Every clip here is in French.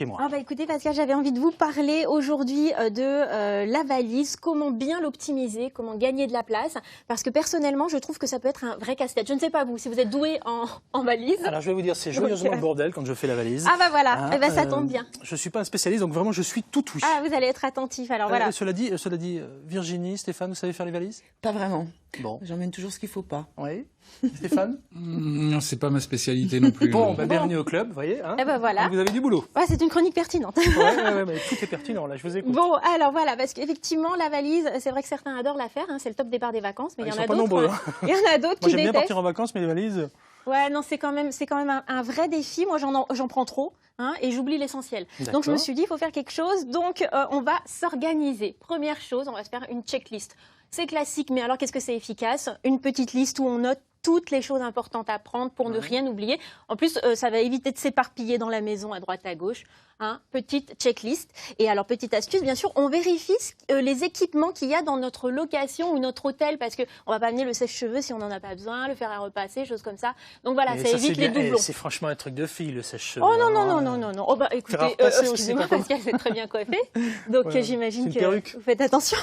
Et moi. Ah bah écoutez Pascal, j'avais envie de vous parler aujourd'hui de la valise, comment bien l'optimiser, comment gagner de la place, parce que personnellement je trouve que ça peut être un vrai casse-tête. Je ne sais pas vous, si vous êtes doué en valise. Alors je vais vous dire, c'est joyeusement le bordel quand je fais la valise. Ah bah voilà, Hein, eh ben, ça tombe bien. Je ne suis pas un spécialiste, donc vraiment je suis tout oui. Ah vous allez être attentif, alors voilà. Cela dit, Virginie, Stéphane, vous savez faire les valises? Pas vraiment. Bon. J'emmène toujours ce qu'il faut pas. Oui. Stéphane? Non, c'est pas ma spécialité non plus. Bon, bah, bienvenue au club, vous voyez. Hein, eh ben voilà. vous avez du boulot. Ouais, c'est une chronique pertinente. Ouais, mais tout est pertinent là, je vous écoute. Bon, alors voilà, parce qu'effectivement, la valise, c'est vrai que certains adorent la faire, hein, c'est le top départ des vacances, mais il y en a d'autres. Il y en a d'autres qui Moi j'aime bien détestent. partir en vacances, mais les valises. Ouais, non, c'est quand même un vrai défi. Moi, j'en prends trop, hein, et j'oublie l'essentiel. Donc, je me suis dit, il faut faire quelque chose. Donc, on va s'organiser. Première chose, on va se faire une checklist. C'est classique, mais alors, qu'est-ce que c'est efficace? Une petite liste où on note toutes les choses importantes à prendre pour ne rien oublier. En plus, ça va éviter de s'éparpiller dans la maison à droite à gauche. Hein, petite checklist. Et alors, petite astuce, bien sûr, on vérifie les équipements qu'il y a dans notre location ou notre hôtel, parce qu'on ne va pas amener le sèche-cheveux si on n'en a pas besoin, le fer à repasser, choses comme ça. Donc voilà, ça évite les doublons. C'est franchement un truc de fille, le sèche-cheveux. Oh non, non, non, non, non, non. Oh bah écoutez, excusez-moi, Pascal, c'est très bien coiffé. Donc ouais, j'imagine que vous faites attention.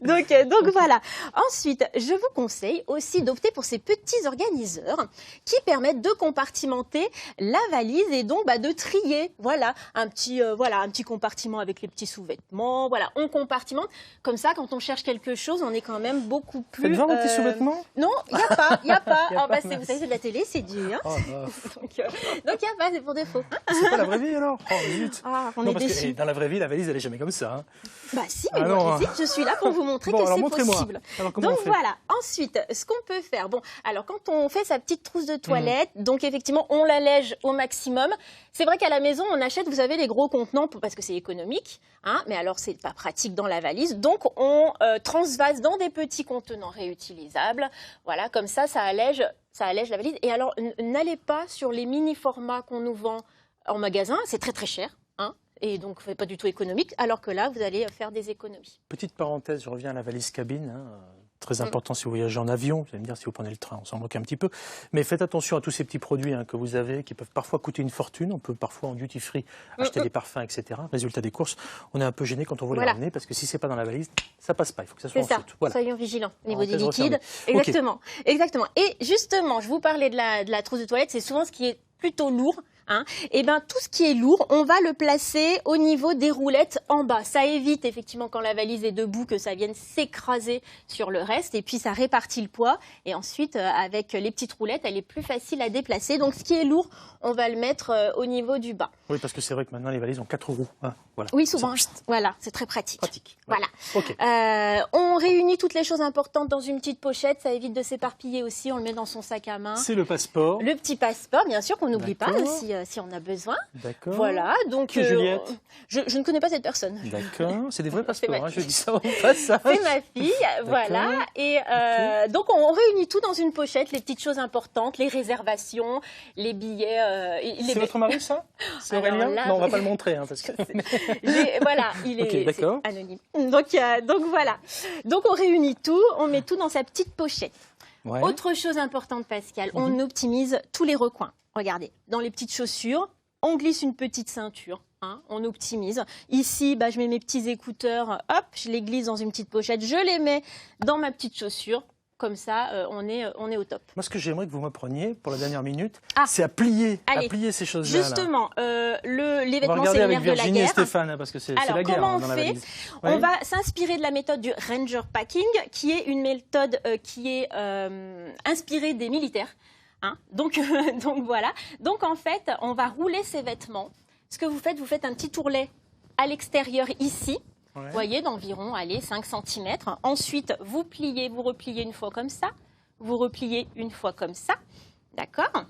donc voilà. Ensuite, je vous conseille aussi d'opter pour ces petits organiseurs qui permettent de compartimenter la valise et donc de trier. Voilà, un petit compartiment avec les petits sous-vêtements. Voilà, on compartimente. Comme ça, quand on cherche quelque chose, on est quand même beaucoup plus... Faites voir vos petits sous-vêtements? Non, il n'y a pas, il n'y a pas. Vous savez, c'est de la télé, c'est dit. Hein. Oh, donc il n'y a pas, c'est pour défaut. C'est pas la vraie vie alors? Oh, zut. Ah, on non, est parce déçus. que dans la vraie vie, la valise, elle est jamais comme ça. Hein. Bah si, mais moi, je suis là pour vous montrer que c'est possible. Alors, comment donc on fait? voilà, ensuite, ce qu'on peut faire, bon, alors quand on fait sa petite trousse de toilette, donc effectivement, on l'allège au maximum. C'est vrai qu'à la maison, on achète, vous savez, les gros contenants parce que c'est économique, hein, mais alors c'est pas pratique dans la valise. Donc on transvase dans des petits contenants réutilisables. Voilà, comme ça allège la valise. Et alors, n'allez pas sur les mini-formats qu'on nous vend en magasin, c'est très très cher. Hein, et donc, c'est pas du tout économique, alors que là, vous allez faire des économies. Petite parenthèse, je reviens à la valise cabine. Hein, très important si vous voyagez en avion. Vous allez me dire si vous prenez le train, on s'en moque un petit peu. Mais faites attention à tous ces petits produits que vous avez qui peuvent parfois coûter une fortune. On peut parfois en duty free acheter des parfums, etc. Résultat des courses, on est un peu gêné quand on veut les ramener parce que si c'est pas dans la valise, ça passe pas. Il faut que ça soit en soute. Voilà. Soyons vigilants au niveau des liquides. Exactement. Okay. Exactement. Et justement, je vous parlais de la trousse de toilette. C'est souvent ce qui est plutôt lourd. Hein, et bien tout ce qui est lourd, on va le placer au niveau des roulettes en bas. Ça évite effectivement quand la valise est debout que ça vienne s'écraser sur le reste et puis ça répartit le poids. Et ensuite, avec les petites roulettes, elle est plus facile à déplacer. Donc ce qui est lourd, on va le mettre au niveau du bas. Oui, parce que c'est vrai que maintenant les valises ont 4 roues. Hein, voilà. Oui, souvent. Voilà, c'est très pratique. Voilà. Okay. On réunit toutes les choses importantes dans une petite pochette. Ça évite de s'éparpiller aussi. On le met dans son sac à main. C'est le passeport. Le petit passeport, bien sûr, qu'on n'oublie pas si on a besoin. D'accord. Voilà, donc Juliette. Je ne connais pas cette personne. D'accord, c'est des vrais passeports, je dis ça au passage. C'est ma fille, voilà. Et donc on réunit tout dans une pochette, les petites choses importantes, les réservations, les billets. C'est votre mari ça? C'est Aurélien? Là, non, on va pas le montrer parce que. Voilà, il est anonyme. Donc voilà. Donc on réunit tout, on met tout dans sa petite pochette. Ouais. Autre chose importante, Pascal, on optimise tous les recoins. Regardez, dans les petites chaussures, on glisse une petite ceinture, hein, on optimise. Ici, je mets mes petits écouteurs, hop, je les glisse dans une petite pochette, je les mets dans ma petite chaussure. Comme ça, on est au top. Moi, ce que j'aimerais que vous m'appreniez pour la dernière minute, c'est à plier ces choses-là. Justement, les vêtements, c'est le nerf de la guerre. On va regarder avec Virginie et Stéphane, parce que c'est la guerre dans la valise. On va s'inspirer de la méthode du Ranger Packing, qui est une méthode qui est inspirée des militaires. Hein, donc voilà. Donc en fait, on va rouler ces vêtements. Ce que vous faites un petit ourlet à l'extérieur ici. Vous voyez, d'environ 5 cm. Ensuite, vous repliez une fois comme ça. Vous repliez une fois comme ça. D'accord?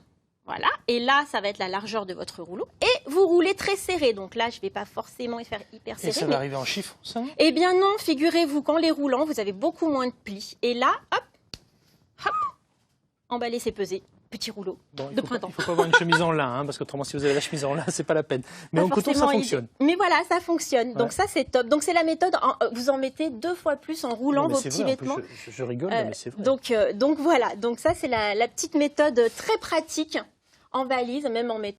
Voilà. Et là, ça va être la largeur de votre rouleau. Et vous roulez très serré. Donc là, je ne vais pas forcément y faire hyper serré. Et ça va arriver en chiffon, ça? Eh bien non, figurez-vous qu'en les roulant, vous avez beaucoup moins de plis. Et là, hop, emballer, c'est peser. Petit rouleau de printemps. Il ne faut pas avoir une chemise en lin, parce qu'autrement, si vous avez la chemise en lin, c'est pas la peine. Mais en coton, ça fonctionne. Mais voilà, ça fonctionne. Donc ça, c'est top. Donc c'est la méthode, vous en mettez 2 fois plus en roulant vos petits vêtements. Je rigole, mais c'est vrai. Donc voilà, donc ça, c'est la petite méthode très pratique en valise, même en méthode.